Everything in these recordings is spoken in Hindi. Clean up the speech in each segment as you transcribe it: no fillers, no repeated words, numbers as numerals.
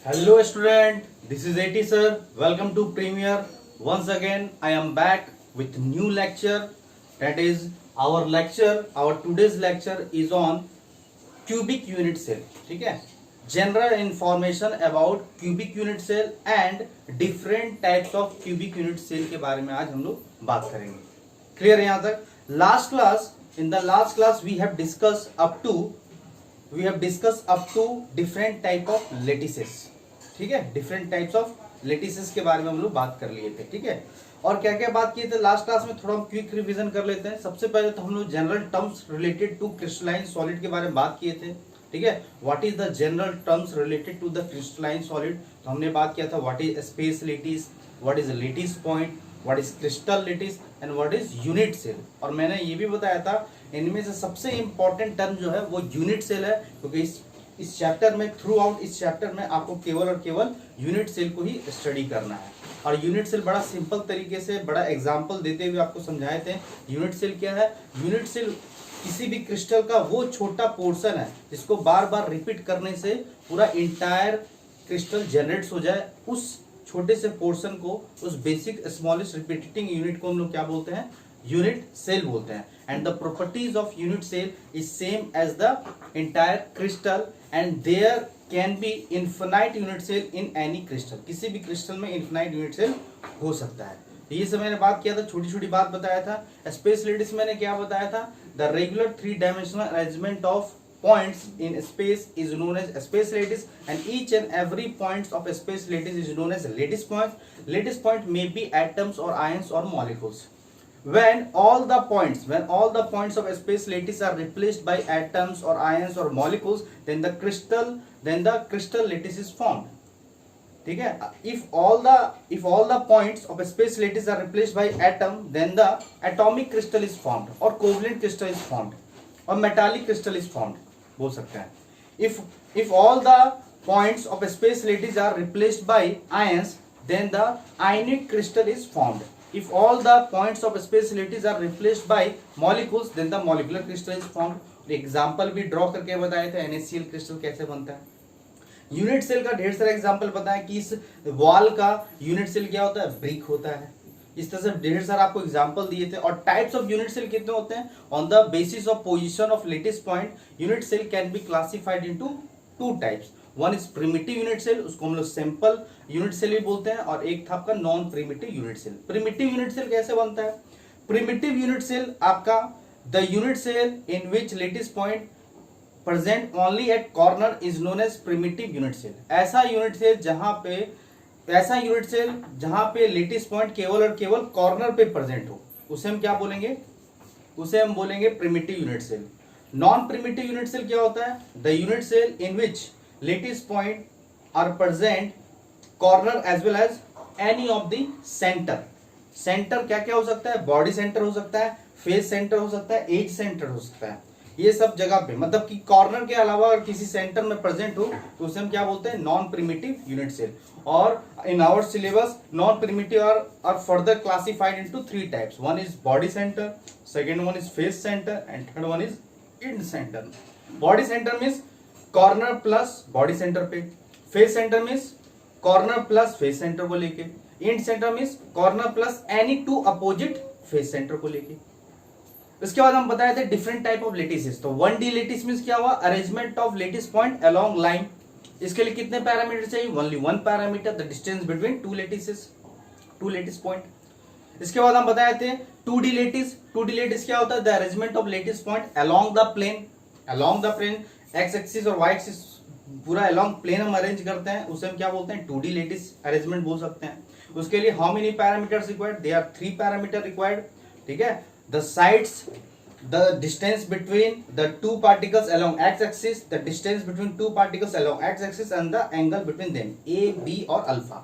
Hello student, this is AT sir. Welcome to Premier. Once again I am back with new lecture. That is our today's lecture is on cubic unit cell. ठीक है, general information about cubic unit cell and different types of cubic unit cell के बारे में आज हम लोग बात करेंगे. Clear है यहाँ तक? In the last class we have discussed up to different type of lattices. ठीक है, डिफरेंट टाइप्स ऑफ लेटिसेस के बारे में हम लोग बात कर लिए थे. ठीक है, और क्या क्या बात किए थे लास्ट क्लास में, थोड़ा हम क्विक रिवीजन कर लेते हैं. सबसे पहले तो हम लोग general terms related to crystalline solid के बारे में बात किए थे. ठीक है, what is the general terms related to the crystalline solid. तो हमने बात किया था what is space lattice, what is lattice point, what is crystal lattice and what is unit cell. और मैंने ये भी बताया था इनमें से सबसे इंपॉर्टेंट टर्म जो है वो यूनिट सेल है, क्योंकि इस चैप्टर में थ्रू आउट इस चैप्टर में आपको केवल और केवल यूनिट सेल को ही स्टडी करना है. और यूनिट सेल बड़ा सिंपल तरीके से बड़ा एग्जांपल देते हुए आपको समझाए थे. यूनिट सेल क्या है? यूनिट सेल किसी भी क्रिस्टल का वो छोटा पोर्शन है जिसको बार बार रिपीट करने से पूरा इंटायर क्रिस्टल जनरेट्स हो जाए. उस छोटे से पोर्शन को, उस बेसिक स्मॉलेस्ट रिपीटिंग यूनिट को हम लोग क्या बोलते हैं? यूनिट सेल बोलते हैं. And the properties of unit cell is same as the entire crystal and there can be infinite unit cell in any crystal. किसी भी क्रिस्टल में इन्फिनाइट यूनिट सेल हो सकता है. ये सब मैंने बात किया था, छोटी छोटी बात बताया था. स्पेस लेटिस मैंने क्या बताया था? The regular 3 dimensional arrangement of points in space is known as space lattice, and each and every points of space lattice is known as lattice point. Lattice point may be atoms or ions or molecules. When all the points of space lattice are replaced by atoms or ions or molecules, then the crystal lattice is formed. ठीक है, if all the points of space lattice are replaced by atom, then the atomic crystal is formed or covalent crystal is formed or metallic crystal is formed बोल सकते हैं. if all the points of space lattice are replaced by ions, then the ionic crystal is formed. If all the points of space lattice are replaced by molecules, then the molecular crystal is formed. Example भी ड्रॉ करके बताए थे NaCl क्रिस्टल कैसे बनता है. यूनिट सेल का ढेर सारा एग्जाम्पल बताया कि इस वॉल का यूनिट सेल क्या होता है? ब्रिक होता है. इस तरह से ढेर सारा आपको एग्जांपल दिए थे. और टाइप्स ऑफ यूनिट सेल कितने होते हैं? On the basis of position of lattice point unit cell can be classified into 2 types. One is primitive unit cell, उसको हम लोग सिंपल यूनिट सेल भी बोलते हैं, और एक था आपका non primitive unit cell. Primitive unit cell कैसे बनता है? प्रिमिटिव यूनिट सेल आपका the unit cell in which lattice point present only at corner is known as primitive unit cell. ऐसा यूनिट सेल जहां पे लेटिस पॉइंट केवल और केवल कॉर्नर पे प्रेजेंट हो, उसे हम क्या बोलेंगे? उसे हम बोलेंगे primitive unit cell. Non primitive unit cell क्या होता है? The unit cell in which lattice point are present corner as well as any of the centre. Centre क्या क्या हो सकता है? बॉडी सेंटर हो सकता है, फेस सेंटर हो सकता है, एज सेंटर हो सकता है. ये सब जगह पे, मतलब कि कॉर्नर के अलावा अगर किसी सेंटर में प्रेजेंट हो तो उसे हम क्या बोलते हैं? Non primitive unit cell. और in our syllabus non primitive are further classified into 3 types. One is body centre, second one is face centre and third one is end centre. Body centre means corner plus body centre पे, face centre means corner plus face centre को लेके, end centre means corner plus any 2 opposite face centre को लेके. इसके बाद हम बताए थे डिफरेंट टाइप ऑफ लेटिसेस. तो 1D लेटिस मींस क्या हुआ? Arrangement of lattice point along line. इसके लिए कितने पैरामीटर चाहिए? Only 1 parameter, the distance between 2 lattice point. इसके बाद हम बताए थे 2D लेटिस. 2D लेटिस क्या होता है? The arrangement of lattice point along the plane x axis और वाई एक्सिस पूरा अलोंग प्लेन हम अरेंज करते हैं, उसे हम क्या बोलते हैं? 2D लेटिस अरेंजमेंट बोल सकते हैं. उसके लिए how many parameters required? They are 3 parameter required. ठीक है, the sides, the distance between the 2 particles along x-axis, the distance between 2 particles along x-axis and the angle between them, a, b or alpha,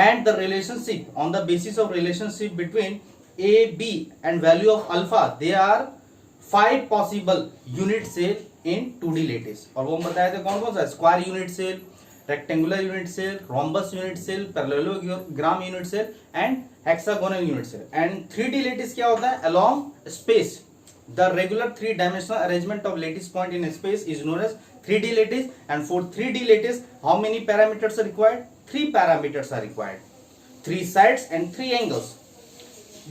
and the relationship. On the basis of relationship between a, b and value of alpha, there are 5 possible unit cell in 2D lattice. और वो बताए थे कौन कौन सा? Square unit cell, rectangular unit cell, rhombus unit cell, parallelogram unit cell and hexagonal unit cell. And 3D lattice क्या होता है? Along space the regular 3 dimensional arrangement of lattice point in space is known as 3D lattice, and for 3D lattice, how many parameters are required? 3 parameters are required. 3 sides and 3 angles.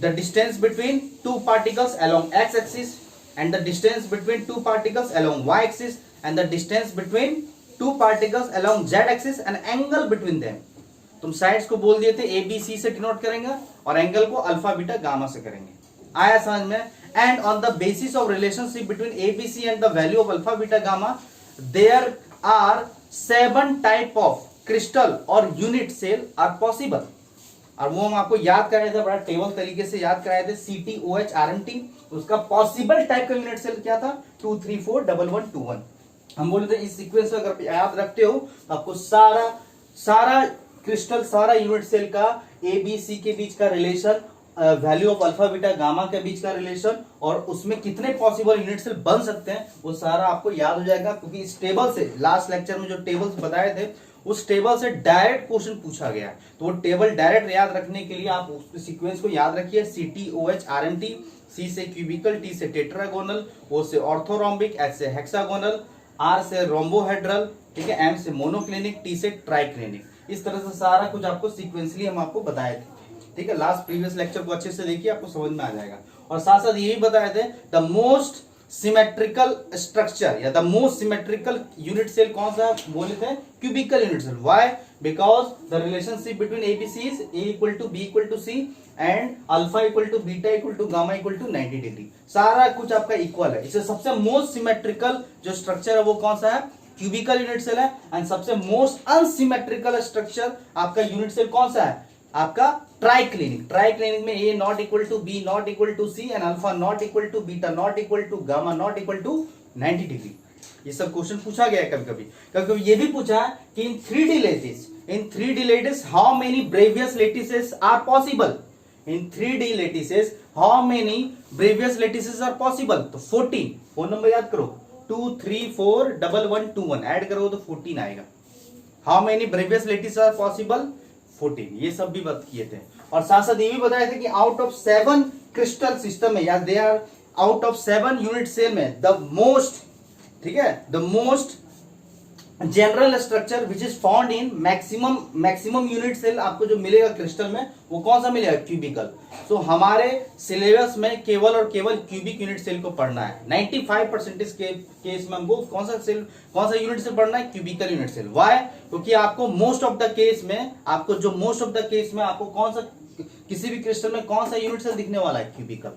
The distance between two particles along x-axis, and the distance between two particles along y-axis, and the distance between two particles along z-axis, and angle between them. तुम साइड्स को बोल दिए थे ए बी सी से डिनोट करेंगे और एंगल को अल्फा बीटा गामा से करेंगे. आया समझ में? And on the basis of relationship between a b c and the value of alpha beta gamma, there are 7 type of crystal और यूनिट सेल आर पॉसिबल. और वो हम आपको याद कराए थे, बड़ा टेबल तरीके से याद कराए थे. CTOH-RMT, उसका पॉसिबल टाइप का यूनिट सेल क्या था? 2 3 4 1 1 2 1. हम बोले थे इस सीक्वेंस में अगर याद रखते हो तो आपको सारा क्रिस्टल, सारा यूनिट सेल का ABC के बीच का relation, value of alpha beta gamma के बीच का रिलेशन, और उसमें कितने पॉसिबल यूनिट सेल बन सकते हैं वो सारा आपको याद हो जाएगा. क्योंकि इस टेबल से, लास्ट लेक्चर में जो टेबल्स बताए थे उस टेबल से डायरेक्ट क्वेश्चन पूछा गया. तो वो टेबल डायरेक्ट याद रखने के लिए आप उस सीक्वेंस को याद रखिए. CTOH-RMT, C से क्यूबिकल, T से टेट्रागोनल, O से ऑर्थोरोम्बिक, H से हेक्सागोनल, R से रोम्बोहेड्रल, ठीक है, M से मोनोक्लिनिक, T से ट्राइक्लिनिक. इस तरह से सारा कुछ आपको सीक्वेंसली हम आपको बताए थे. ठीक है, लास्ट प्रीवियस लेक्चर को अच्छे से देखिए, आपको समझ में आ जाएगा. और साथ साथ ये भी बताए थे द मोस्ट सिमेट्रिकल स्ट्रक्चर या the most symmetrical unit cell कौन सा बोले थे? Cubical unit cell. Why? Because the relationship between ABC is A equal to B equal to C and alpha equal to beta equal to gamma equal to 90 degree. सारा कुछ आपका इक्वल है. इससे सबसे मोस्ट सिमेट्रिकल जो स्ट्रक्चर है वो कौन सा है? क्यूबिकल यूनिट सेल है. एंड सबसे मोस्ट अनसिमेट्रिकल स्ट्रक्चर आपका यूनिट सेल कौन सा है? आपका ट्राइक्लिनिक. ट्राइक्लिनिक में A not equal to B not equal to C and alpha not equal to beta not equal to gamma not equal to 90 degree. ये सब क्वेश्चन पूछा गया है कभी कभी. ये भी पूछा है कि इन 3D lattice how many Bravais lattices are possible? In 3D lattices how many Bravais lattices are possible? तो 14. फोन नंबर याद करो, 2 3 4 1 1 2 1 ऐड करो तो 14 आएगा. How many Bravais lattices are possible? 14. ये सब भी बात किए थे. और साथ साथ ये भी बताया था कि आउट ऑफ 7 क्रिस्टल सिस्टम में या they are out of 7 unit cell में द मोस्ट, ठीक है, the most general structure which is found in maximum unit cell आपको जो मिलेगा क्रिस्टल में वो कौन सा मिलेगा? क्यूबिकल. सो हमारे सिलेबस में केवल और केवल क्यूबिक यूनिट सेल को पढ़ना है. 95% के केस में हमको कौन सा यूनिट सेल पढ़ना है? Cubical unit cell. व्हाई? क्योंकि आपको मोस्ट ऑफ द केस में आपको कौन सा, किसी भी क्रिस्टल में कौन सा यूनिट सेल दिखने वाला है? क्यूबिकल.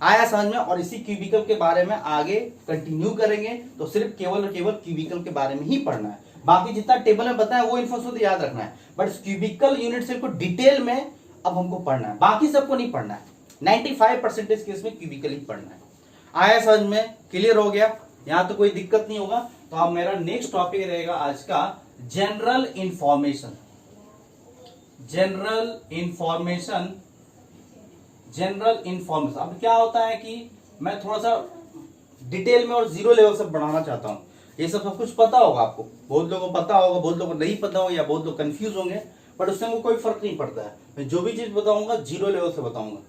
आया समझ में? और इसी क्यूबिकल के बारे में आगे कंटिन्यू करेंगे. तो सिर्फ केवल और केवल क्यूबिकल के बारे में ही पढ़ना है. बाकी जितना टेबल में बताया वो इन्फॉर्मेशन याद रखना है, बट क्यूबिकल यूनिट सेल को डिटेल में अब हमको पढ़ना है. बाकी सबको नहीं पढ़ना है. 95% केस में क्यूबिकल ही पढ़ना है. आया समझ में? क्लियर हो गया? यहां तो कोई दिक्कत नहीं होगा. तो अब मेरा नेक्स्ट टॉपिक रहेगा आज का जनरल इंफॉर्मेशन. अब क्या होता है कि मैं थोड़ा सा डिटेल में और जीरो लेवल से बढ़ाना चाहता हूं. ये सब कुछ पता होगा आपको, बहुत लोगों को पता होगा, बहुत लोगों को नहीं पता होगा, या बहुत लोग कंफ्यूज होंगे, बट उससे मुझे कोई फर्क नहीं पड़ता है. मैं जो भी चीज बताऊंगा जीरो लेवल से बताऊंगा,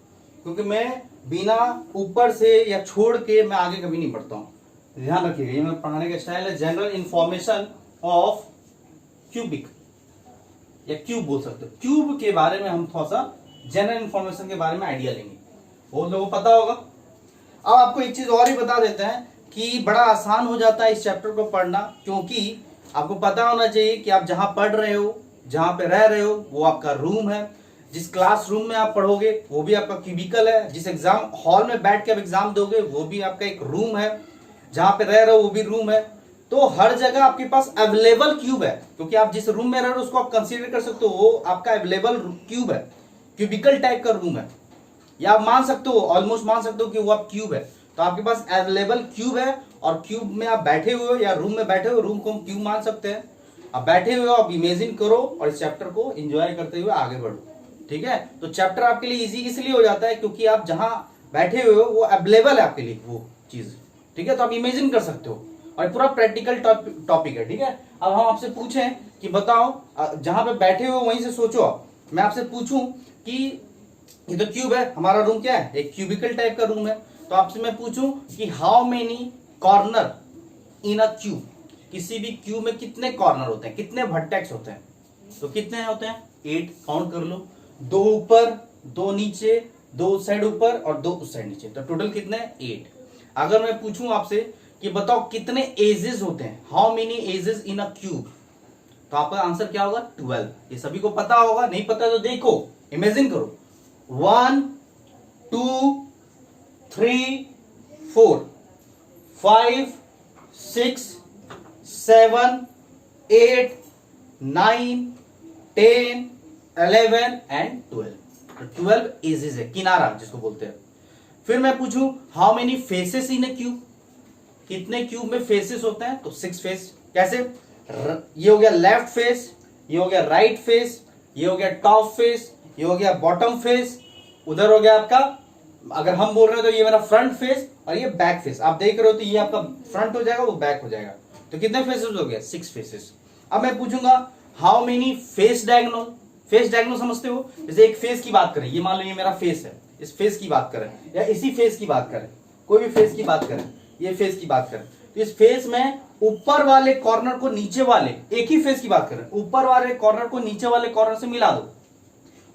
क्योंकि मैं बिना ऊपर से या छोड़ के मैं आगे कभी नहीं बढ़ता हूं. ध्यान रखिएगा, ये मेरा पढ़ाने का स्टाइल है. जनरल इंफॉर्मेशन ऑफ क्यूबिक या क्यूब बोल सकते हो. क्यूब के बारे में हम थोड़ा सा जनरल इंफॉर्मेशन के बारे में आइडिया लेंगे. बहुत लोगों को पता होगा. अब आपको एक चीज और ही बता देते हैं कि बड़ा आसान हो जाता है इस चैप्टर को पढ़ना, क्योंकि आपको पता होना चाहिए कि आप जहां पढ़ रहे हो, जहां पे रह रहे हो, वो आपका रूम है. जिस क्लास रूम में आप पढ़ोगे वो भी आपका क्यूबिकल है. जिस एग्जाम हॉल में बैठ के आप एग्जाम दोगे वो भी आपका एक रूम है. जहां पे रह रहे हो वो भी रूम है. तो हर जगह आपके पास अवेलेबल क्यूब है, क्योंकि आप जिस रूम में रह रहे हो उसको आप कंसीडर कर सकते हो वो आपका अवेलेबल क्यूब है. क्यूबिकल टाइप का रूम है, या आप मान सकते हो, ऑलमोस्ट मान सकते हो कि वो आप क्यूब है. तो आपके पास अवेलेबल क्यूब है, और क्यूब में आप बैठे हुए हो या रूम में बैठे हो, रूम को हम क्यूब मान सकते हैं. आप बैठे हुए हो, आप इमेजिन करो और इस चैप्टर को एंजॉय करते हुए आगे बढ़ो. ठीक है, तो चैप्टर आपके लिए इजी इसलिए हो जाता है क्योंकि आप जहां बैठे हुए हो वो अवेलेबल है आपके लिए वो चीज. ठीक है, तो आप इमेजिन कर सकते हो, और पूरा प्रैक्टिकल टॉपिक है. ठीक है, अब हम आपसे पूछें कि बताओ, जहां पे बैठे हो वहीं से सोचो. आप, मैं आपसे पूछूं कि ये तो क्यूब है, हमारा रूम क्या है? एक क्यूबिकल टाइप का रूम है. तो आपसे मैं पूछूं कि how many corner in a cube, किसी भी क्यूब में कितने कॉर्नर होते हैं, कितने वर्टेक्स होते हैं, तो कितने होते हैं 8, काउंट कर लो, 2 ऊपर 2 नीचे, 2 उस साइड ऊपर और 2 उस साइड नीचे, तो टोटल कितने 8। अगर मैं पूछूं आपसे कि बताओ कितने एजेस होते हैं, how many edges in a cube, तो आपका आंसर क्या होगा 12। ये सभी को पता होगा, नहीं पता तो देखो, इमेजिन करो 1 2 3 4 5 6 7 8 9 10 11 एंड 12, 12 एजेस है, किनारा जिसको बोलते हैं। फिर मैं पूछूं how many faces in A cube, कितने क्यूब में फेसेस होते हैं, तो 6 फेस। कैसे, ये हो गया लेफ्ट फेस, ये हो गया राइट फेस, ये हो गया टॉप फेस, ये हो गया बॉटम फेस, उधर हो गया आपका, अगर हम बोल रहे हो तो ये मेरा फ्रंट फेस और ये बैक फेस, आप देख रहे हो तो ये आपका फ्रंट हो जाएगा, वो बैक हो जाएगा, तो कितने फेसेस हो गए 6 फेसेस। अब मैं पूछूंगा how many face diagonal, face diagonal समझते हो, जैसे एक फेस की बात करें, ये मान लो ये मेरा फेस है, इस फेस की बात करें या इसी फेस की बात करें, कोई भी फेस की बात करें, ये फेस की बात करें, तो इस फेस में ऊपर वाले कॉर्नर को नीचे वाले, एक ही फेस की बात करें, ऊपर वाले कॉर्नर को नीचे वाले कॉर्नर से मिला दो,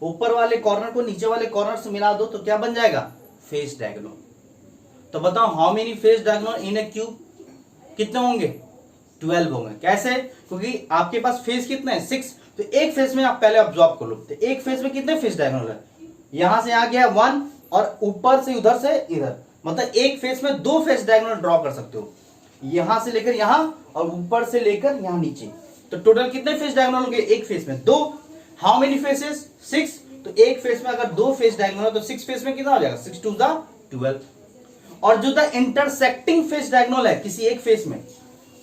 ऊपर वाले कॉर्नर को नीचे वाले कॉर्नर से मिला दो, तो क्या बन जाएगा फेस डायगोनल। तो बताओ how many face diagonal in A cube, कितने होंगे 12 होंगे। कैसे, क्योंकि आपके पास फेस कितने हैं 6, तो एक फेस में आप पहले ऑब्जॉर्व कर लो, तो एक फेस में कितने फेस डायगोनल है, यहां से आ गया 1 और ऊपर से उधर से इधर, मतलब एक फेस में 2 फेस डायगोनल ड्रॉ कर सकते हो, यहां से लेकर यहां और ऊपर से लेकर यहां नीचे, तो टोटल कितने फेस डायगोनल होंगे एक फेस में 2। हाउ मेनी फेसेस 6, तो एक फेस में अगर 2 फेस डायगोनल है तो 6 फेस में कितना हो जाएगा 6 2 12। और जो द इंटरसेक्टिंग फेस डायगोनल है किसी एक फेस में,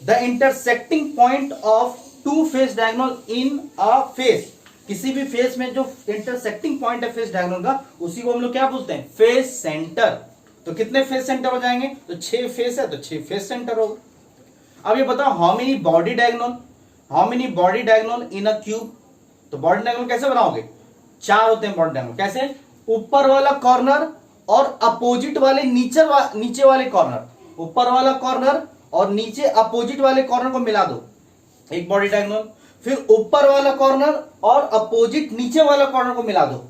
the intersecting point of 2 face diagonal in a face, किसी भी फेस में जो इंटरसेक्टिंग पॉइंट है फेस डायगोनल का, उसी को हम लोग क्या बोलते हैं फेस सेंटर। तो कितने फेस सेंटर हो जाएंगे, तो 6 फेस है तो 6 फेस सेंटर होगा। अब ये बताओ how many body diagonal, how many body diagonal in a cube, तो बॉडी डायगोनल कैसे बनाओगे, 4 होते हैं बॉडी डायगोनल। कैसे, ऊपर वाला कॉर्नर और अपोजिट वाले नीचे वाले कॉर्नर, ऊपर वाला कॉर्नर और नीचे अपोजिट वाले कॉर्नर को मिला दो, एक बॉडी डायगोनल। फिर ऊपर वाला कॉर्नर और अपोजिट नीचे वाला कॉर्नर को मिला दो,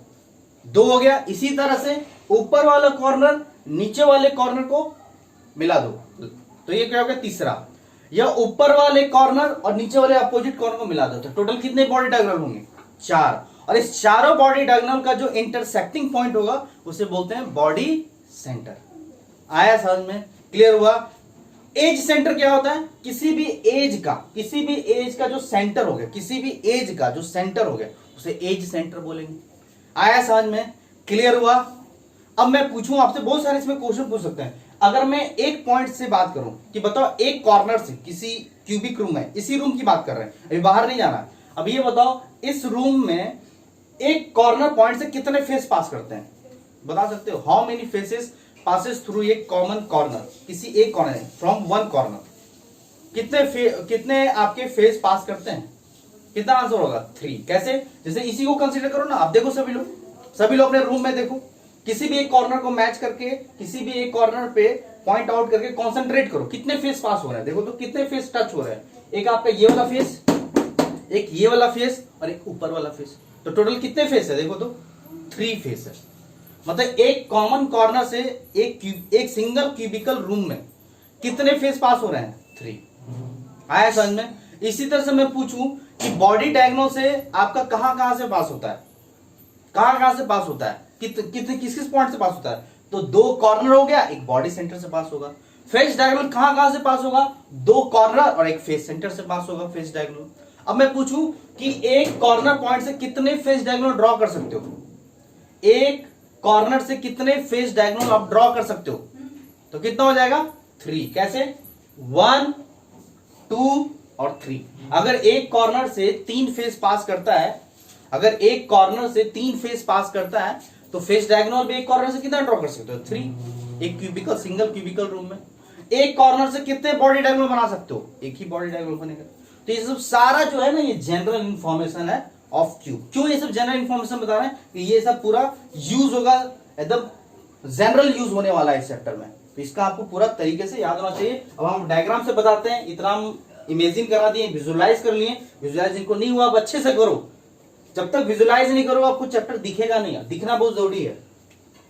2 हो गया। इसी तरह से ऊपर वाला कॉर्नर नीचे वाले कॉर्नर को मिला दो, तो ये क्या हो गया तीसरा। या ऊपर वाले कॉर्नर और नीचे वाले अपोजिट कॉर्नर को मिला दो, तो टोटल कितने बॉडी डायगोनल होंगे 4। और इस चारों बॉडी डायगोनल का जो इंटरसेक्टिंग पॉइंट होगा उसे बोलते हैं बॉडी सेंटर। आया समझ में, क्लियर हुआ। एज सेंटर क्या होता है, किसी भी एज का जो सेंटर हो गया, किसी भी एज का जो सेंटर हो गया उसे एज सेंटर बोलेंगे। आया समझ में, क्लियर हुआ। अब मैं पूछूं आपसे, बहुत सारे इसमें क्वेश्चन पूछ सकते हैं। अगर मैं एक पॉइंट से बात करूं कि बताओ एक कॉर्नर से, किसी क्यूबिक रूम है, इसी रूम की बात कर रहे हैं, अभी बाहर नहीं जाना। अब ये बताओ इस रूम में एक कॉर्नर पॉइंट से कितने फेस पास करते हैं, बता सकते हो। How many faces passes through a common corner, किसी एक कॉर्नर फ्रॉम वन कॉर्नर, कितने आपके फेस पास करते हैं, कितना आंसर होगा 3। कैसे, जैसे इसी को कंसीडर करो ना, आप देखो सभी लोग अपने रूम में देखो, किसी भी एक कॉर्नर को मैच करके, किसी भी एक कॉर्नर पे पॉइंट आउट करके कंसंट्रेट करो, कितने फेस पास हो रहे हैं, देखो तो कितने फेस टच हो रहे हैं। एक आपका ये वाला फेस, एक ये वाला फेस और एक ऊपर वाला फेस, तो टोटल कितने फेस है, देखो तो 3 फेस है। मतलब एक कॉमन कॉर्नर से एक सिंगल क्यूबिकल रूम में कितने फेस पास हो रहे हैं 3। आया समझ में। इसी तरह से मैं पूछूं कि बॉडी डायगोनल से आपका कहां से पास होता है, कहां से पास होता है, किस पॉइंट से पास होता है, तो 2 कॉर्नर हो गया, एक बॉडी सेंटर से पास होगा। फेस डायगोनल कहां से पास होगा, 2 कॉर्नर और एक फेस सेंटर से पास होगा फेस डायगोनल। अब मैं पूछूं कि एक कॉर्नर पॉइंट से कितने फेस डायगोनल ड्रॉ कर सकते हो, एक कॉर्नर से कितने फेस डायगोनल आप ड्रॉ कर सकते हो, तो कितना हो जाएगा 3। कैसे, 1 2 और 3। अगर एक कॉर्नर से 3 फेस पास करता है, अगर एक कॉर्नर से 3 फेस पास करता है तो फेस डायगोनल भी एक कॉर्नर से कितना ड्रॉ कर सकते हो 3। एक क्यूबिकल, सिंगल क्यूबिकल रूम में एक कॉर्नर से कितने बॉडी डायगोनल बना सकते हो, एक ही बॉडी डायगोनल बनेगा। तो ये सब सारा जो है ना, ये जनरल इंफॉर्मेशन है ऑफ क्यूब। क्यों ये सब जनरल इंफॉर्मेशन बता रहे हैं कि ये सब पूरा यूज होगा, एकदम जनरल यूज होने वाला है इस चैप्टर में, तो इसका आपको पूरा तरीके से याद होना चाहिए। अब हम डायग्राम से बताते हैं, इतना हम इमेजिन करा दिए, विजुलाइज कर लिए। विजुलाइज इनको नहीं हुआ, आप अच्छे से करो। जब तक विजुलाइज नहीं करो आपको चैप्टर दिखेगा नहीं, दिखना बहुत जरूरी है।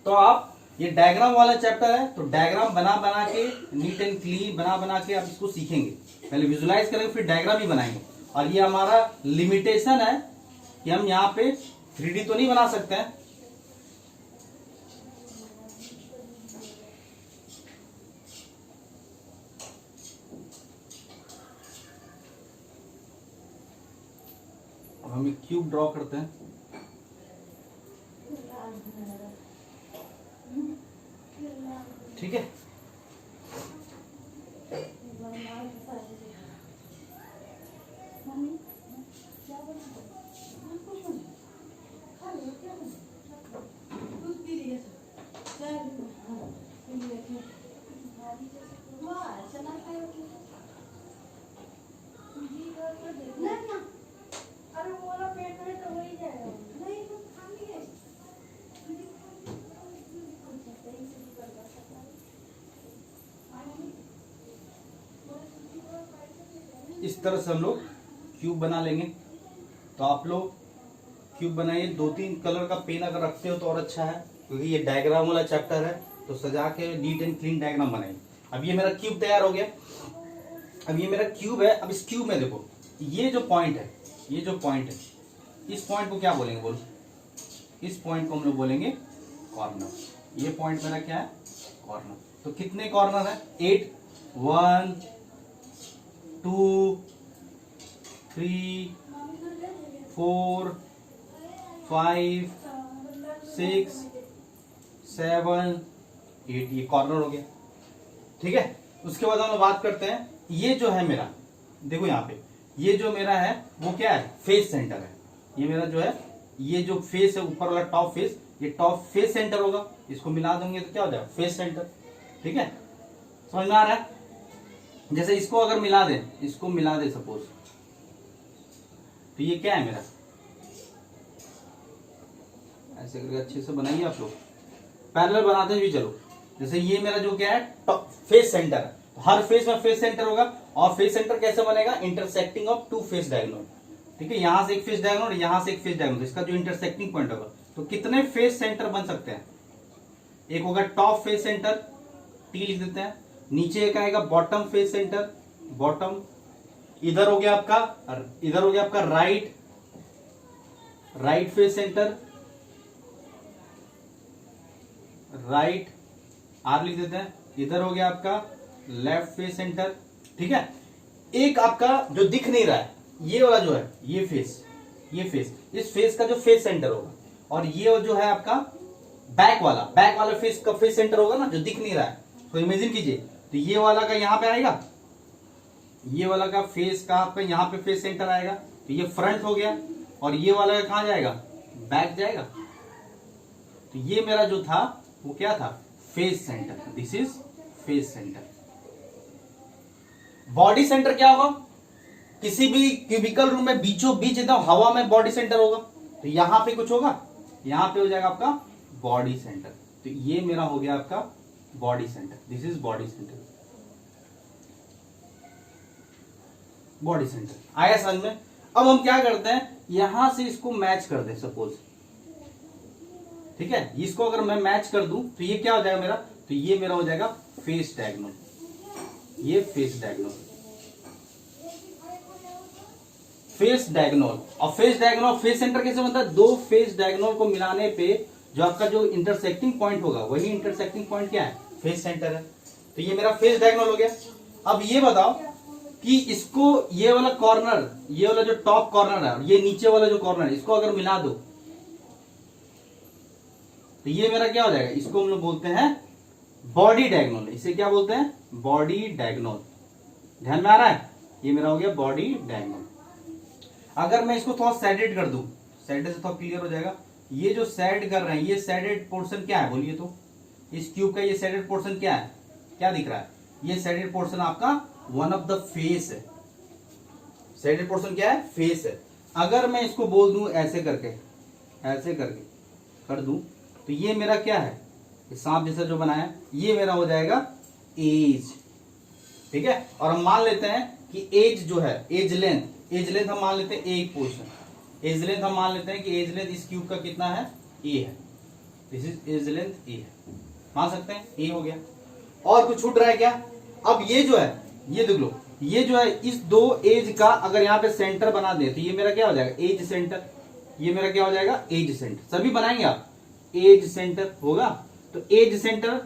तो आप ये डायग्राम वाला चैप्टर है, तो डायग्राम बना बना के नीट एंड क्लीन बना बना के आप इसको सीखेंगे। पहले विजुलाइज करेंगे फिर डायग्राम ही बनाएंगे। और ये हमारा लिमिटेशन है कि हम यहाँ पे 3D तो नहीं बना सकते हैं। अब हम एक क्यूब ड्रॉ करते हैं। ठीक है, इस तरह से हम लोग क्यूब बना लेंगे। तो आप लोग क्यूब बनाइए। 2-3 कलर का पेन अगर रखते हो तो और अच्छा है, क्योंकि ये डायग्राम वाला चैप्टर है। तो सजा के नीट एंड क्लीन डायग्राम बनाइए। अब ये मेरा क्यूब तैयार हो गया। अब ये मेरा क्यूब है। अब इस क्यूब में देखो, ये जो पॉइंट है, ये जो पॉइंट है, इस पॉइंट को क्या बोलेंगे बोलो? इस पॉइंट को हम लोग बोलेंगे कॉर्नर। ये पॉइंट मेरा क्या है? कॉर्नर। तो कितने कॉर्नर है? 8। 1 2 3 4 5 6 7 8। ये कॉर्नर हो गया। ठीक है, उसके बाद हम लोग बात करते हैं, ये जो है मेरा, देखो यहाँ पे, ये जो मेरा है वो क्या है? फेस सेंटर है। ये मेरा जो है, ये जो फेस है ऊपर वाला टॉप फेस, ये टॉप फेस सेंटर होगा। इसको मिला देंगे तो क्या हो जाएगा? Face centre. ठीक है, समझ में आ रहा है? जैसे इसको अगर मिला दे, इसको मिला दे सपोज, तो ये क्या है मेरा? ऐसे करके अच्छे से बनाइए आप लोग। पैरेलल बनाते हैं भी चलो। जैसे ये मेरा जो क्या है? फेस सेंटर है। हर फेस में फेस सेंटर होगा। और फेस सेंटर कैसे बनेगा? Intersecting of 2 face diagonal. ठीक है, यहां से एक फेस डायगोनल, यहां से एक फेस डायगोनल, इसका जो इंटरसेक्टिंग पॉइंट होगा। तो कितने फेस सेंटर बन सकते हैं? एक होगा टॉप फेस सेंटर, टी लिख देते हैं। नीचे एक आएगा बॉटम फेस सेंटर, बॉटम। इधर हो गया आपका right face centre, right, R लिख देते हैं। इधर हो गया आपका लेफ्ट फेस सेंटर। ठीक है, एक आपका जो दिख नहीं रहा है, ये वाला जो है, ये फेस, इस फेस का जो फेस सेंटर होगा। और ये जो है आपका बैक वाला फेस का फेस सेंटर होगा ना, जो दिख नहीं रहा है। तो इमेजिन कीजिए, तो ये वाला का यहां पे आएगा, ये वाला का फेस का आपका यहां पे फेस सेंटर आएगा। तो ये फ्रंट हो गया। और ये वाला का कहां जाएगा? बैक जाएगा। तो ये मेरा जो था वो क्या था? Face centre. This is face centre. Body centre क्या होगा? किसी भी क्यूबिकल रूम में बीचों बीच एकदम हवा में बॉडी सेंटर होगा। तो यहां पे कुछ होगा, यहां पे हो जाएगा आपका बॉडी सेंटर। तो ये मेरा हो गया आपका body centre. This is body centre. Body centre आया समझ में? अब हम क्या करते हैं, यहां से इसको मैच कर दें सपोज। ठीक है, इसको अगर मैं मैच कर दूं तो ये क्या हो जाएगा मेरा? तो ये मेरा हो जाएगा फेस डायगोनल। ये फेस डायगोनल, और फेस डायगोनल फेस सेंटर कैसे बनता है? 2 फेस डायगोनल को मिलाने पे जो आपका जो इंटरसेक्टिंग पॉइंट होगा, वही इंटरसेक्टिंग पॉइंट क्या है? फेस सेंटर है। तो ये मेरा फेस डायगोनल हो गया। अब ये बताओ कि इसको, ये वाला कॉर्नर, ये वाला जो टॉप कॉर्नर है, ये नीचे वाला जो कॉर्नर है, इसको अगर मिला दो तो ये मेरा क्या हो जाएगा? इसको हम लोग बोलते हैं बॉडी डायगोनल। इसे क्या बोलते हैं? Body diagonal. ध्यान में आ रहा है? ये मेरा हो गया बॉडी डायगोनल। अगर मैं इसको थोड़ा सैडेड कर दूं, सैडेड से थोड़ा क्लियर हो जाएगा। ये जो सैड कर रहे हैं, ये सैडेड पोर्शन क्या है बोलिए तो? इस क्यूब का ये सैडेड पोर्शन क्या है? क्या दिख रहा है? ये सैडेड पोर्शन आपका वन ऑफ द फेस है। सैडेड पोर्शन क्या है? फेस है। अगर मैं इसको बोल दूं ऐसे करके कर दूं, तो ये मेरा क्या है? सांप जैसा जो बनाया, ये मेरा हो जाएगा एज। ठीक है, और हम मान लेते हैं कि एज जो है, एज लेंथ हम मान लेते हैं ए पोर्शन, एज लेंथ हम मान लेते हैं कि एज लेंथ इस क्यूब का कितना है, ए है, दिस इज एज लेंथ ए है, मान सकते हैं ए हो गया। और कुछ छूट रहा है क्या? अब ये जो है, ये देख लो, ये जो है इस दो एज का अगर यहाँ पे सेंटर बना दे तो ये मेरा क्या हो जाएगा, एज सेंटर, ये मेरा क्या हो जाएगा, एज सेंटर। सभी बनाएंगे आप, एज सेंटर होगा, तो एज सेंटर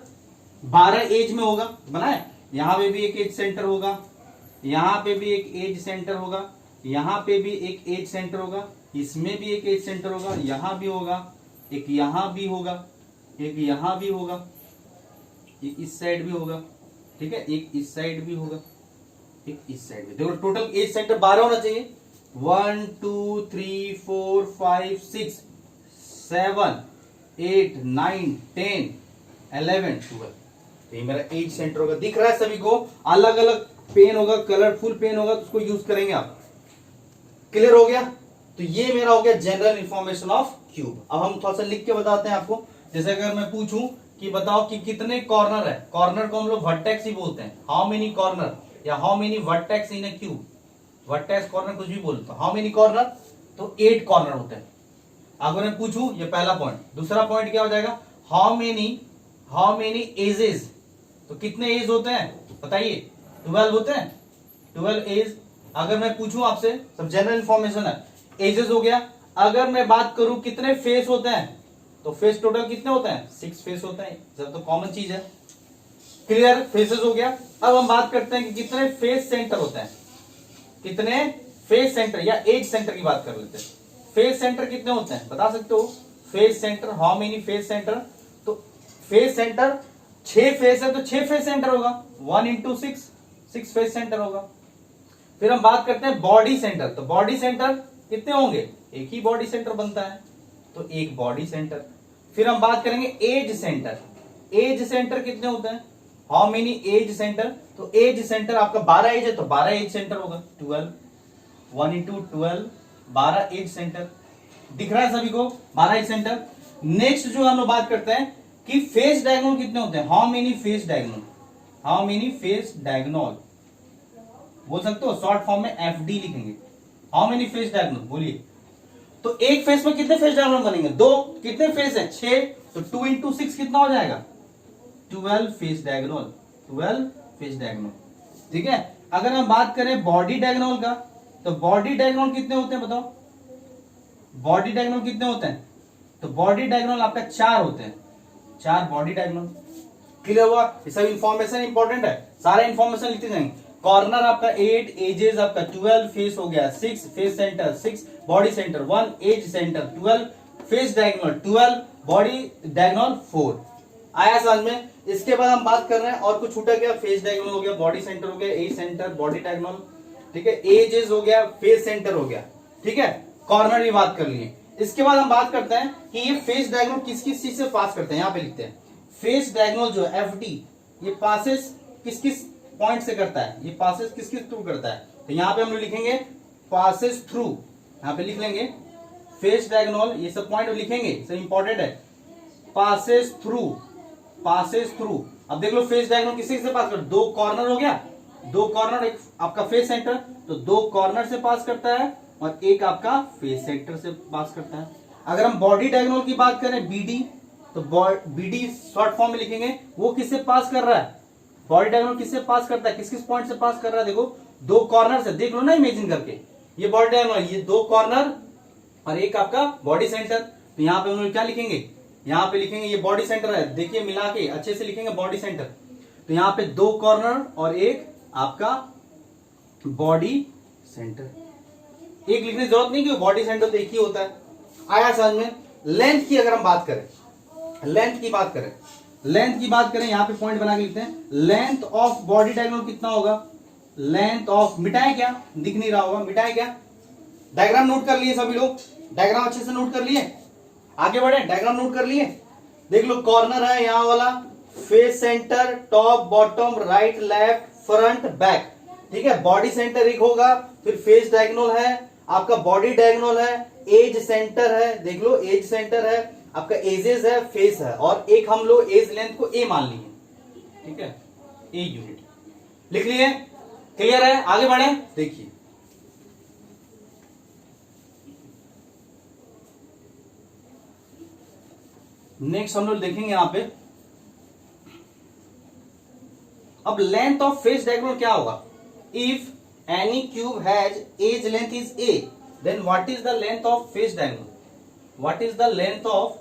12 एज में होगा, बनाए, यहां पे भी एक एज सेंटर होगा, यहां पे भी एक एज सेंटर होगा, यहां पे भी एक एज सेंटर होगा, इसमें भी एक एज सेंटर होगा, यहां भी होगा, एक यहां भी होगा, एक यहां भी होगा, एक इस साइड भी होगा, ठीक है, एक इस साइड भी होगा, एक इस साइड भी। देखो टोटल एज सेंटर 12 होना चाहिए, 1 2 3 4 5 6 7 8 9 10 11 12, तो ये मेरा एज सेंटर होगा। दिख रहा है सभी को? अलग अलग पेन होगा, कलरफुल पेन होगा, तो उसको यूज करेंगे आप। क्लियर हो गया? तो ये मेरा हो गया जनरल इंफॉर्मेशन ऑफ क्यूब। अब हम थोड़ा सा लिख के बताते हैं आपको। जैसे अगर मैं पूछूं कि बताओ कि कितने कॉर्नर है, कॉर्नर को हम लोग वर्टेक्स ही बोलते हैं, हाउ मेनी कॉर्नर या how many vertex in A cube, vertex corner कुछ भी बोलते हैं, हाउ मेनी कॉर्नर, तो 8 कॉर्नर होते हैं। अगर मैं पूछूं, ये पहला पॉइंट, दूसरा पॉइंट क्या हो जाएगा, हाउ मेनी एजेस, तो कितने एज होते हैं बताइए, 12 होते हैं, 12 एज। अगर मैं पूछूं आपसे, सब जनरल इंफॉर्मेशन है, एजेस हो गया। अगर मैं बात करूं कितने फेस होते हैं, तो फेस टोटल कितने होते हैं, 6 फेस होते हैं, सब तो कॉमन चीज है। क्लियर, फेसेस हो गया। अब हम बात करते हैं कि कितने फेस सेंटर होते हैं, कितने फेस सेंटर या एज सेंटर की बात कर लेते हैं। फेस सेंटर कितने होते हैं बता सकते हो, face centre, how many face centre, तो फेस सेंटर 6 फेस है तो 6 फेस सेंटर होगा, 1 इंटू 6 फेस सेंटर होगा। फिर हम बात करते हैं बॉडी सेंटर, तो बॉडी सेंटर कितने होंगे, एक ही बॉडी सेंटर बनता है, तो एक बॉडी सेंटर। फिर हम बात करेंगे एज सेंटर, एज सेंटर कितने होते हैं, हाउ मेनी एज सेंटर, तो एज सेंटर आपका 12 एज है तो 12 एज सेंटर होगा, 12, 1 इंटू 12 12 एज सेंटर। दिख रहा है सभी को, 12 एज सेंटर। नेक्स्ट जो हम लोग बात करते हैं कि फेस डायगोनल कितने होते हैं, how many face diagonal, how many face diagonal बोल सकते हो, शॉर्ट फॉर्म में एफडी लिखेंगे, हाउ मेनी फेस डायगोनल बोलिए। तो एक फेस में कितने फेस डायगोनल बनेंगे, 2, कितने फेस है 6, तो 2 इंटू 6 कितना हो जाएगा, 12 फेस डायगोनल, 12 फेस डायगोनल, ठीक है। अगर हम बात करें बॉडी डायगोनल का, तो बॉडी डायगोनल कितने होते हैं बताओ, बॉडी डायगोनल कितने होते हैं, तो बॉडी डायगोनल आपका 4 होते हैं, 4 बॉडी डायगोनल। क्लियर हुआ? ये सब इंफॉर्मेशन इंपॉर्टेंट है, सारे इंफॉर्मेशन लिखते जाएंगे। कॉर्नर आपका 8, एजेस आपका 12, फेस हो गया 6, face centre 6, body centre 1, edge centre 12, face diagonal 12, body diagonal 4। आया समझ में? इसके बाद हम बात कर रहे हैं और कुछ छूटा गया, फेस डायगोनल हो गया, बॉडी सेंटर हो गया, एज सेंटर, बॉडी डायगोनल, ठीक है, एजेस हो गया, फेस सेंटर हो गया, ठीक है, कॉर्नर भी बात कर लिए। इसके बाद हम बात करते हैं कि ये फेस डायगोनल किस किस चीज से पास करते हैं, यहां पे लिखते हैं फेस डायगोनल जो है एफडी, ये पासेस किस किस पॉइंट से करता है, ये पासेस किस किस थ्रू करता है, तो यहां पे हम लोग लिखेंगे पासेस थ्रू, यहां पे लिख लेंगे फेस डायगोनल, ये सब पॉइंट लिखेंगे, सब इंपॉर्टेंट है, पासेस थ्रू, पासेस थ्रू। अब देख लो फेस डायगोनल किसी से पास कर, 2 कॉर्नर हो गया, 2 कॉर्नर, एक आपका फेस सेंटर, तो 2 कॉर्नर से पास करता है और एक आपका फेस सेंटर से पास करता है। अगर हम बॉडी डायगोनल की बात करें बीडी, तो बीडी शॉर्ट फॉर्म में लिखेंगे, वो किससे पास कर रहा है, बॉडी डायगोनल किससे पास करता है, किस किस पॉइंट से पास कर रहा है, देखो 2 कॉर्नर से, देख लो ना इमेजिन करके, ये बॉडी डायगोनल, ये 2 कॉर्नर और एक आपका बॉडी सेंटर, तो यहाँ पे हम लोग क्या लिखेंगे, यहाँ पे लिखेंगे ये बॉडी सेंटर है, देखिए मिला के अच्छे से लिखेंगे बॉडी सेंटर, तो यहाँ पे 2 कॉर्नर और एक आपका बॉडी सेंटर, एक लिखने की जरूरत नहीं कि बॉडी सेंटर तो एक ही होता है। आया समझ में? लेंथ की अगर हम बात करें, लेंथ की बात करें, लेंथ की बात करें, यहां पे पॉइंट बना के लिखते हैं, लेंथ ऑफ बॉडी डायगोनल कितना होगा, लेंथ ऑफ, मिटाए क्या, दिख नहीं रहा होगा, मिटाए क्या, डायग्राम नोट कर लिए सभी लोग, डायग्राम अच्छे से नोट कर लिए, आगे बढ़े, डायग्राम नोट कर लिए, देख लो कॉर्नर है यहां वाला, face centre, top bottom right left front back, ठीक है, बॉडी सेंटर एक होगा, फिर फेस डायगोनल है आपका, बॉडी डायगोनल है, एज सेंटर है, देख लो एज सेंटर है आपका, एजेस है, फेस है, और एक हम लोग एज लेंथ को ए मान लिए, ठीक है, ए यूनिट लिख लिए। क्लियर है, आगे बढ़े। देखिए नेक्स्ट हम लोग देखेंगे यहां पे, अब लेंथ ऑफ फेस डायगोनल क्या होगा। If any cube has edge length is a, then what is the length of face diagonal, what is the length of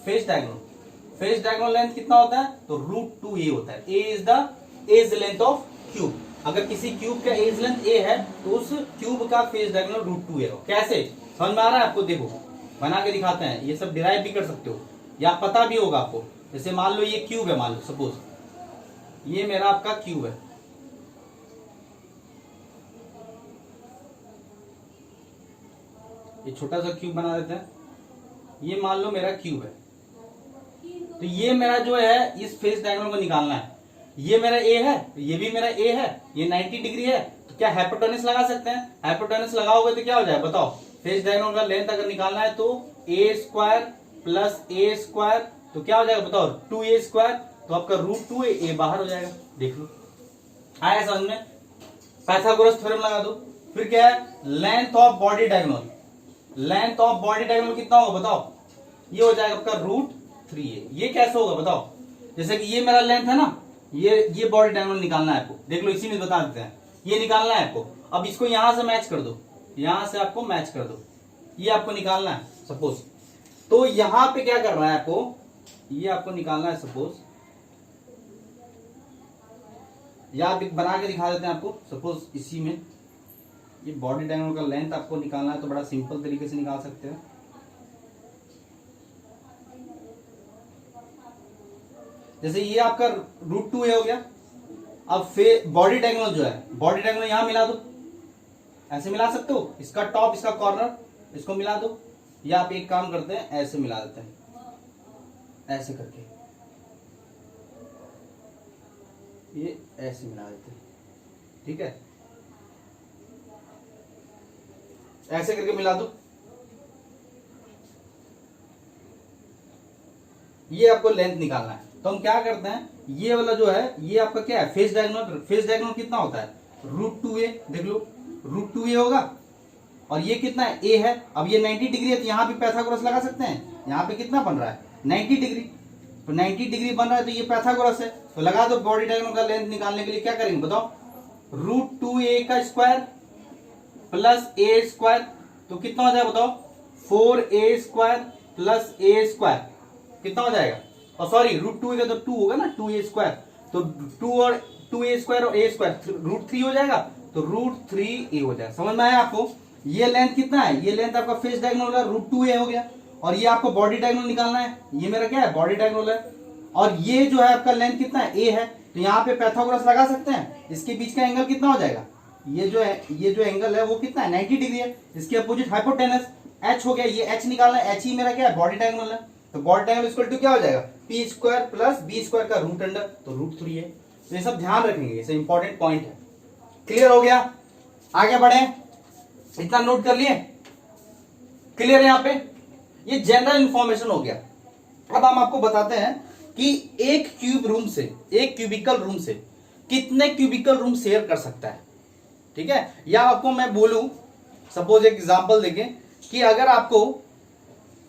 face diagonal. Face diagonal length कितना होता है, तो √2a होता है। a is the edge length of cube. अगर किसी क्यूब का एज लेंथ a है तो उस क्यूब का फेस डायगोनल √2a हो। कैसे समझ में आ रहा है आपको, देखो बना के दिखाते हैं, ये सब डिराइव भी कर सकते हो या पता भी होगा आपको। जैसे मान लो ये क्यूब है, मान लो सपोज ये मेरा आपका क्यूब है, ये छोटा सा क्यूब बना देते हैं, ये मान लो मेरा क्यूब है। तो ये मेरा जो है इस फेस डायगोनल को निकालना है, ये मेरा ए है, ये भी मेरा ए है, ये 90 डिग्री है। तो क्या हाइपोटेनस लगा सकते हैं, हाइपोटेनस लगाओगे तो क्या हो जाए बताओ, फेस डायगोनल का लेंथ अगर निकालना है तो a² प्लस a², तो क्या हो जाएगा बताओ 2a², तो आपका √2a, ए बाहर हो जाएगा। देख लो आया समझ में, पाइथागोरस थ्योरम लगा दो। फिर क्या है, length of body diagonal, length of body diagonal कितना होगा बताओ, ये हो जाएगा आपका √3a। ये कैसे होगा बताओ, जैसे कि ये मेरा लेंथ है ना, ये बॉडी डायगोनल निकालना है आपको, देख लो इसी में बता देते हैं, ये निकालना है आपको। अब इसको यहां से मैच कर दो, यहां से आपको मैच कर दो, ये आपको निकालना है सपोज। तो यहां पे क्या करना है आपको, ये आपको निकालना है सपोज, या आप बना के दिखा देते हैं आपको। सपोज इसी में ये बॉडी डायगोनल का लेंथ आपको निकालना है, तो बड़ा सिंपल तरीके से निकाल सकते हैं। जैसे ये आपका √2a हो गया। अब बॉडी डायगोनल जो है, बॉडी डायगोनल यहां मिला दो, ऐसे मिला सकते हो, इसका टॉप इसका कॉर्नर इसको मिला दो, या आप एक काम करते हैं ऐसे मिला देते हैं, ऐसे करके ये ऐसे मिला देते हैं, ठीक है, ऐसे करके मिला दो। ये आपको लेंथ निकालना है, तो हम क्या करते हैं, ये वाला जो है ये आपका क्या है फेस डायगोनल, फेस डायगोनल कितना होता है √2a, देख लो √2a होगा, और ये कितना है a है। अब ये 90 डिग्री है, तो यहाँ पे पाइथागोरस लगा सकते हैं, यहाँ पे कितना बन रहा है 90 डिग्री, तो 90 डिग्री बन रहा है, तो ये पाइथागोरस है, तो लगा दो। बॉडी डायगोनल का लेंथ निकालने के लिए क्या करेंगे बताओ, √2a का स्क्वायर प्लस a², तो कितना हो जाएगा बताओ 4a² प्लस a², कितना हो जाएगा, और सॉरी √2a का तो 2 होगा ना, 2a², तो 2 और 2a² और a² √3 हो जाएगा, तो √3a हो जाएगा। समझ में आया आपको, ये लेंथ कितना है, ये लेंथ आपका फेस डायगोनल का √2a हो गया, और ये आपको बॉडी डायगोनल निकालना है, ये मेरा क्या है बॉडी डायगोनल है, और ये जो है आपका लेंथ कितना है a है, तो यहाँ पे पाइथागोरस लगा सकते हैं। इसके बीच का एंगल कितना हो जाएगा, ये जो एंगल है वो कितना है 90 डिग्री है, इसके अपोजिट हाइपोटेनस h हो गया, ये h निकालना है, h ही मेरा क्या है बॉडी डायगोनल है, तो बॉडी डायगोनल इक्वल टू क्या हो जाएगा p² प्लस b² का रूट अंडर, तो √3 है। तो ये सब ध्यान रखेंगे, ये सब इंपॉर्टेंट पॉइंट है। क्लियर हो गया, आगे बढ़े, इतना नोट कर लिए, क्लियर है यहाँ पे, ये जनरल इंफॉर्मेशन हो गया। अब हम आपको बताते हैं कि एक क्यूब रूम से, एक क्यूबिकल रूम से कितने क्यूबिकल रूम शेयर कर सकता है, ठीक है। या आपको मैं बोलूं, सपोज एक एग्जांपल देखें कि अगर आपको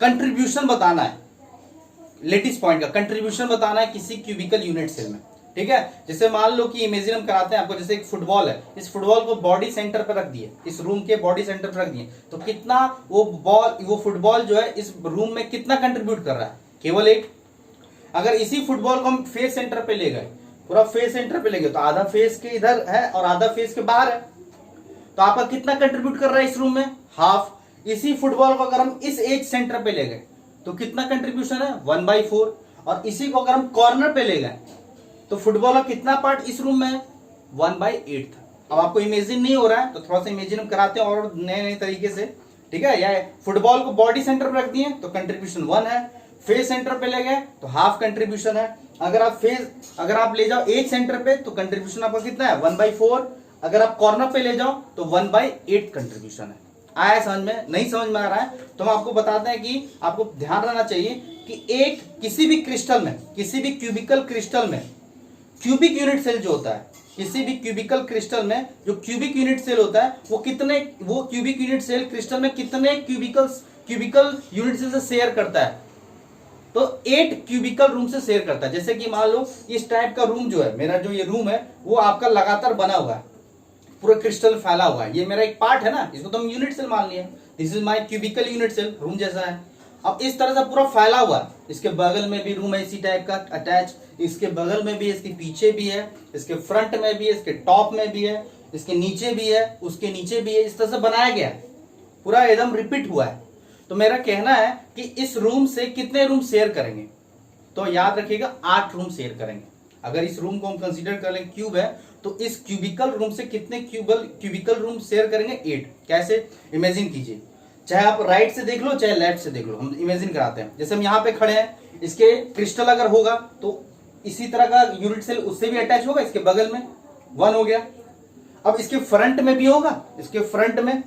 कंट्रीब्यूशन बताना है, लेटिस पॉइंट का कंट्रीब्यूशन बताना है किसी क्यूबिकल यूनिट सेल में, ठीक है। जैसे मान लो कि इमेजिन हम कराते हैं आपको, जैसे एक फुटबॉल है, इस फुटबॉल को बॉडी सेंटर पर रख दिए, इस रूम के बॉडी सेंटर पर रख दिए, तो कितना वो फुटबॉल जो है इस रूम में कितना कंट्रीब्यूट कर रहा है, केवल एक। अगर इसी फुटबॉल को हम फेस सेंटर पे ले गए, पूरा फेस सेंटर पे ले गए, तो आधा फेस के इधर है और आधा फेस के बाहर है, तो आपका कितना कंट्रीब्यूट कर रहा है इस रूम में, हाफ। इसी फुटबॉल को अगर हम इस एज सेंटर पे ले गए तो कितना कंट्रीब्यूशन है 1/4, और इसी को अगर हम कॉर्नर पे ले गए तो फुटबॉल का कितना पार्ट इस रूम में है 1/8 था। अब आपको इमेजिन नहीं हो रहा है तो थोड़ा सा इमेजिन हम कराते हैं और नए नए तरीके से, ठीक है। या फुटबॉल को बॉडी सेंटर पर रख दिए तो कंट्रीब्यूशन 1 है, फेस सेंटर पे ले गए तो हाफ कंट्रीब्यूशन है। अगर आप ले जाओ एज सेंटर पे तो कंट्रीब्यूशन आपका कितना है 1/4, अगर आप कॉर्नर पे ले जाओ तो 1/8 कंट्रीब्यूशन है। आया समझ में, नहीं समझ में आ रहा है तो हम आपको बताते हैं कि आपको ध्यान रखना चाहिए कि किसी भी क्रिस्टल में, किसी भी क्यूबिकल क्रिस्टल में क्यूबिक यूनिट सेल जो होता है, किसी भी क्यूबिकल क्रिस्टल में जो क्यूबिक यूनिट सेल होता है वो क्यूबिक यूनिट सेल क्रिस्टल में कितने क्यूबिकल यूनिट सेल से शेयर करता है? तो 8 क्यूबिकल रूम से शेयर करता है। जैसे कि मान लो इस टाइप का रूम जो है, मेरा जो ये रूम है वो आपका लगातार बना हुआ है, पूरा क्रिस्टल फैला हुआ है, ये मेरा एक पार्ट है ना, इसको तो हम यूनिट सेल मान लिए, this is my cubical unit cell, room जैसा है। अब इस तरह से पूरा फैला हुआ है, इसके बगल में भी रूम है इसी टाइप का अटैच, इसके बगल में भी है, इसके पीछे भी है, इसके फ्रंट में भी है, इसके टॉप में भी है, इसके नीचे भी है, उसके नीचे भी है, इस तरह से बनाया गया है, पूरा एकदम रिपीट हुआ है। तो मेरा कहना है कि इस रूम से कितने रूम शेयर करेंगे? तो याद रखिएगा 8 रूम शेयर करेंगे। अगर इस रूम को हम कंसीडर कर लें क्यूब है, तो इस क्यूबिकल रूम से कितने क्यूबिकल रूम शेयर करेंगे? 8। कैसे? इमेजिन कीजिए, चाहे आप राइट से देख लो चाहे लेफ्ट से देख लो, हम इमेजिन कराते हैं। जैसे हम यहाँ पे खड़े हैं, इसके क्रिस्टल अगर होगा तो इसी तरह का यूनिट सेल उससे भी अटैच होगा, इसके बगल में 1 हो गया। अब इसके फ्रंट में भी होगा, इसके फ्रंट में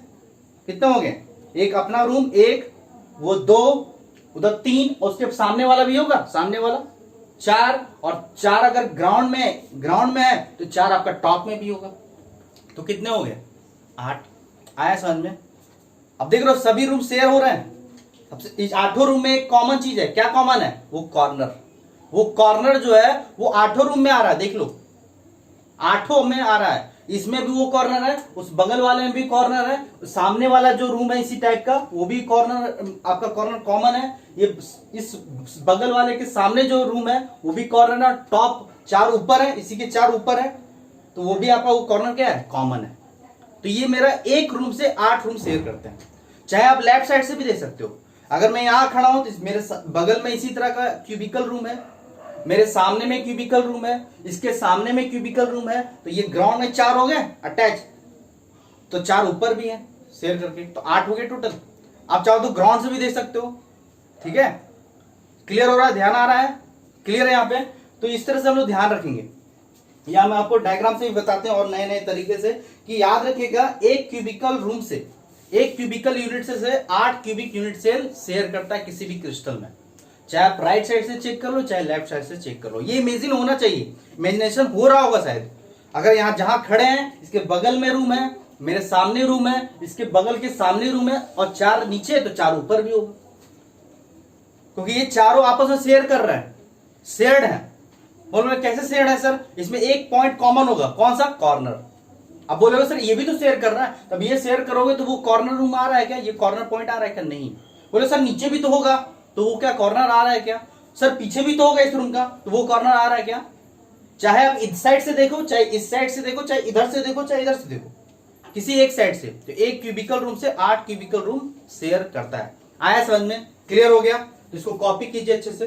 कितने हो गए? एक अपना रूम, एक वो 2, उधर 3, और उसके सामने वाला भी होगा, सामने वाला 4, और 4 अगर ग्राउंड में है तो 4 आपका टॉप में भी होगा। तो कितने हो गए? 8। आया समझ में? अब देख रहे हो सभी रूम शेयर हो रहे हैं। सबसे इस 8 रूम में एक कॉमन चीज है, क्या कॉमन है? वो कॉर्नर जो है वो 8 रूम में आ रहा है, देख लो 8 में आ रहा है, इसमें भी वो कॉर्नर है, उस बगल वाले में भी कॉर्नर है, सामने वाला जो रूम है इसी टाइप का वो भी कॉर्नर, आपका कॉर्नर कॉमन है, ये इस बगल वाले के सामने जो रूम है वो भी कॉर्नर है, टॉप 4 ऊपर है, इसी के 4 ऊपर है, तो वो भी आपका वो कॉर्नर क्या है? कॉमन है। तो ये मेरा एक रूम से 8 रूम शेयर करते हैं। चाहे आप लेफ्ट साइड से भी दे सकते हो, अगर मैं यहां खड़ा हूं तो मेरे बगल में इसी तरह का क्यूबिकल रूम है, मेरे सामने में क्यूबिकल रूम है, इसके सामने में क्यूबिकल रूम है, तो ये ग्राउंड में 4 हो गए अटैच, तो 4 ऊपर भी है शेयर करके, तो 8 हो गए टोटल। आप चाहो तो ग्राउंड से भी दे सकते हो, ठीक है? क्लियर हो रहा है? ध्यान आ रहा है? क्लियर है यहाँ पे? तो इस तरह से हम लोग ध्यान रखेंगे, या मैं आपको डायग्राम से भी बताते हैं और नए नए तरीके से, कि याद रखिएगा एक क्यूबिकल रूम से, एक क्यूबिकल यूनिट से 8 क्यूबिक यूनिट सेल शेयर करता है किसी भी क्रिस्टल में। चाहे आप राइट साइड से चेक कर लो चाहे लेफ्ट साइड से चेक कर लो, ये इमेजिन होना चाहिए, इमेजिनेशन हो रहा होगा शायद। अगर यहाँ जहां खड़े हैं इसके बगल में रूम है, मेरे सामने रूम है, इसके बगल के सामने रूम है, और 4 नीचे तो 4 ऊपर भी होगा, क्योंकि ये चारों आपस में शेयर कर रहे हैं, शेयर्ड है। बोलो कैसे शेयर्ड है सर? इसमें एक पॉइंट कॉमन होगा, कौन सा? कॉर्नर। अब बोलोगे सर ये भी तो शेयर कर रहा है, तब ये शेयर करोगे तो वो कॉर्नर रूम आ रहा है क्या? ये कॉर्नर पॉइंट आ रहा है क्या? नहीं। बोले सर नीचे भी तो होगा, तो वो क्या कॉर्नर आ रहा है क्या? सर पीछे भी तो होगा इस रूम का, तो वो कॉर्नर आ रहा है क्या? चाहे आप इस साइड से देखो चाहे इस साइड से देखो, चाहे इधर से देखो चाहे इधर से देखो, किसी एक साइड से, तो एक क्यूबिकल रूम से 8 क्यूबिकल रूम शेयर करता है। आया समझ में? क्लियर हो गया? तो इसको कॉपी कीजिए अच्छे से।